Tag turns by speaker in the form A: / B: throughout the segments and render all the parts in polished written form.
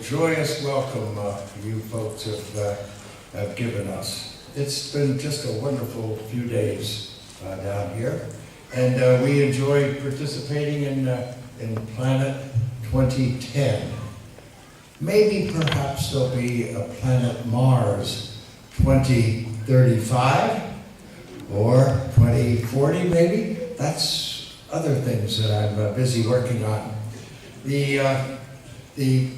A: joyous welcome you folks have given us. It's been just a wonderful few days down here, and we enjoyed participating in Planet 2010. Maybe perhaps there'll be a Planet Mars 2035 or 2040 maybe. That's other things that I'm busy working on. The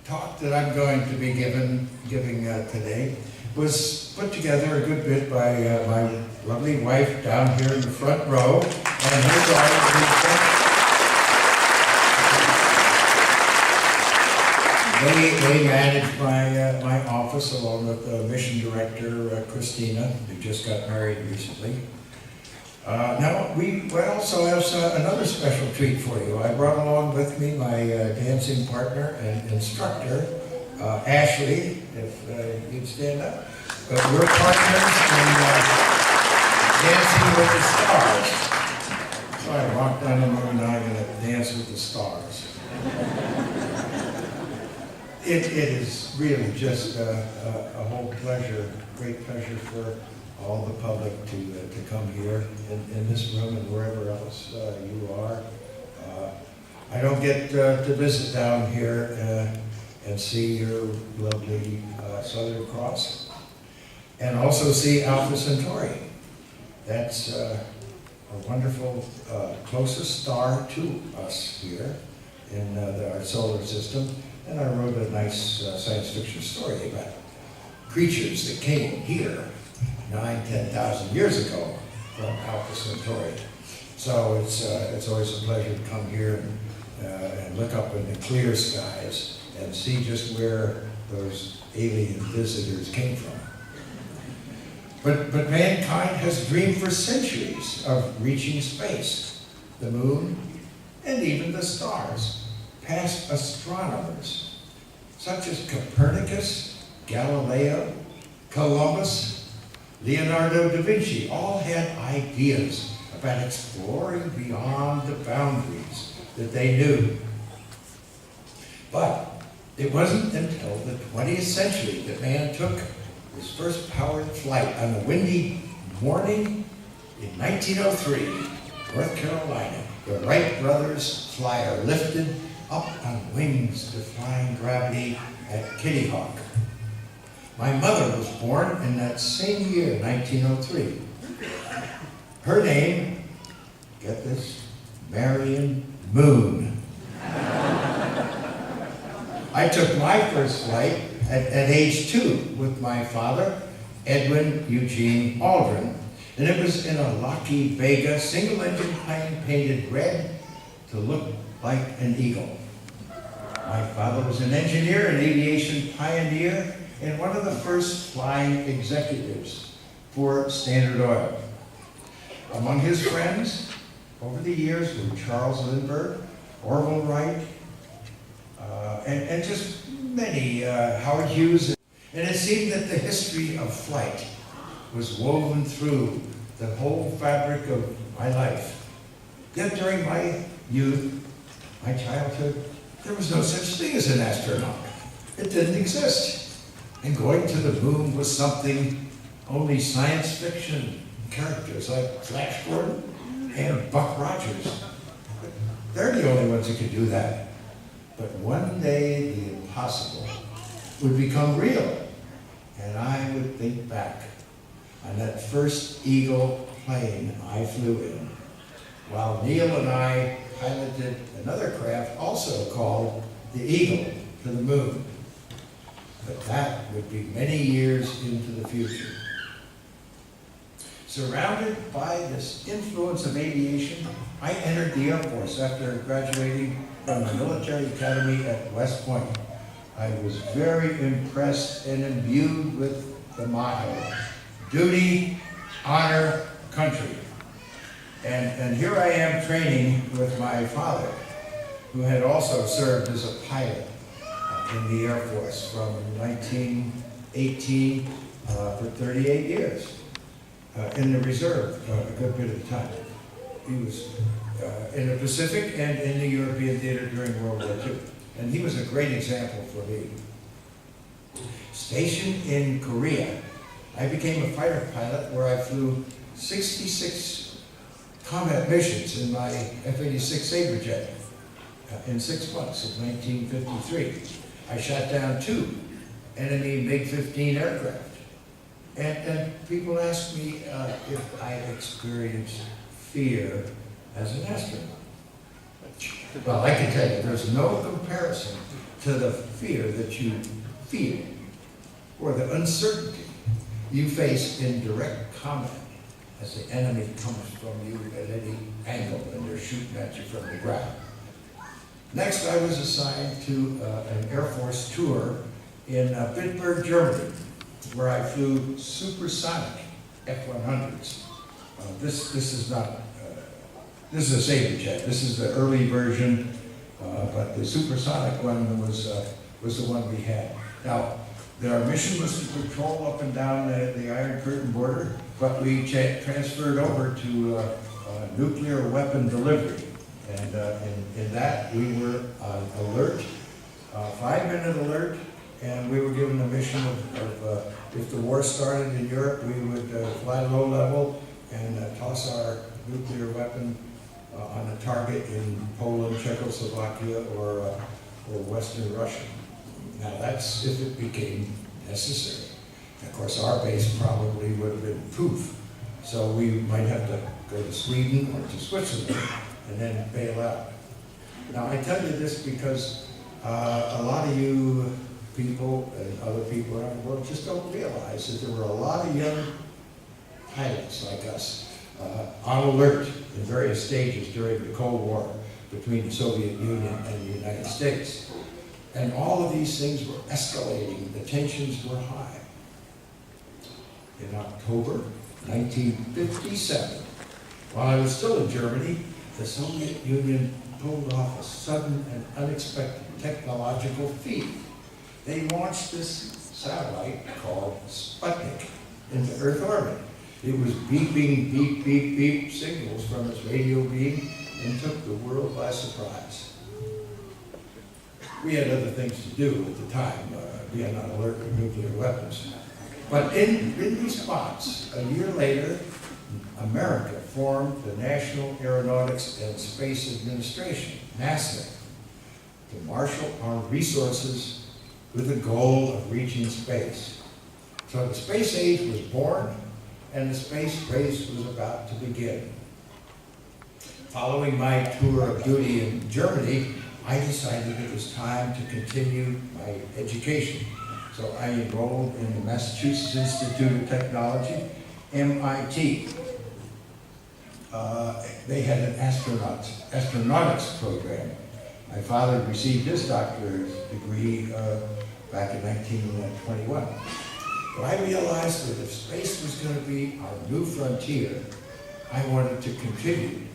A: talk that I'm going to be giving today was put together a good bit by my lovely wife down here in the front row, and her daughter. They manage my office along with the mission director, Christina, who just got married recently. Now, we also have another special treat for you. I brought along with me my dancing partner and instructor, Ashley, if you'd stand up. But we're partners in Dancing with the Stars. So I walked down the moon, now I'm going to dance with the stars. It is really just a whole pleasure, great pleasure for all the public to come here in this room and wherever else you are. I don't get to visit down here and see your lovely Southern Cross, and also see Alpha Centauri. That's a wonderful closest star to us here in our solar system. And I wrote a nice science fiction story about creatures that came here 9,000-10,000 years ago from Alpha Centauri. So it's always a pleasure to come here and look up in the clear skies and see just where those alien visitors came from. But mankind has dreamed for centuries of reaching space, the moon, and even the stars. Past astronomers such as Copernicus, Galileo, Columbus, Leonardo da Vinci all had ideas about exploring beyond the boundaries that they knew. But it wasn't until the 20th century that man took his first powered flight on a windy morning in 1903, North Carolina. The Wright brothers flyer lifted up on wings defying gravity at Kitty Hawk. My mother was born in that same year, 1903. Her name, get this, Marion Moon. I took my first flight at age 2 with my father, Edwin Eugene Aldrin, and it was in a Lockheed Vega single-engine plane painted red to look like an eagle. My father was an engineer, an aviation pioneer, and one of the first flying executives for Standard Oil. Among his friends over the years were Charles Lindbergh, Orville Wright, and just many, Howard Hughes. And it seemed that the history of flight was woven through the whole fabric of my life. Yet during my youth, my childhood, there was no such thing as an astronaut. It didn't exist. And going to the moon was something only science fiction characters like Flash Gordon and Buck Rogers. They're the only ones who could do that. But one day the impossible would become real. And I would think back on that first Eagle plane I flew in, while Neil and I piloted another craft also called the Eagle to the moon. But that would be many years into the future. Surrounded by this influence of aviation, I entered the Air Force after graduating from the military academy at West Point. I was very impressed and imbued with the motto, duty, honor, country. And here I am training with my father, who had also served as a pilot in the Air Force from 1918 for 38 years in the reserve a good bit of time. He was in the Pacific and in the European theater during World War II. and he was a great example for me. Stationed in Korea, I became a fighter pilot where I flew 66 combat missions in my F-86 Sabre jet in 6 months of 1953. I shot down 2 enemy MiG-15 aircraft. And people ask me if I experienced fear as an astronaut. Well, I can tell you, there's no comparison to the fear that you feel or the uncertainty you face in direct combat as the enemy comes from you at any angle and they're shooting at you from the ground. Next, I was assigned to an Air Force tour in Bitburg, Germany, where I flew supersonic F-100s. This is not, this is a Sabre jet. This is the early version, but the supersonic one was the one we had. Now, our mission was to patrol up and down the Iron Curtain border, but we transferred over to nuclear weapon delivery. And in that, we were on alert, 5-minute alert, and we were given a mission of if the war started in Europe, we would fly low level and toss our nuclear weapon on a target in Poland, Czechoslovakia, or Western Russia. Now that's if it became necessary. Of course, our base probably would have been proof, so we might have to go to Sweden or to Switzerland and then bail out. Now I tell you this because a lot of you people and other people around the world just don't realize that there were a lot of young pilots like us on alert in various stages during the Cold War between the Soviet Union and the United States. And all of these things were escalating, the tensions were high. In October 1957, while I was still in Germany, the Soviet Union pulled off a sudden and unexpected technological feat. They launched this satellite called Sputnik into Earth orbit. It was beeping, beep, beep, beep signals from its radio beam and took the world by surprise. We had other things to do at the time, be on alert with nuclear weapons. But in response, a year later, America formed the National Aeronautics and Space Administration, NASA, to marshal our resources with the goal of reaching space. So the space age was born, and the space race was about to begin. Following my tour of duty in Germany, I decided it was time to continue my education. So I enrolled in the Massachusetts Institute of Technology, MIT. They had an astronautics program. My father received his doctorate degree back in 1921. But I realized that if space was going to be our new frontier, I wanted to contribute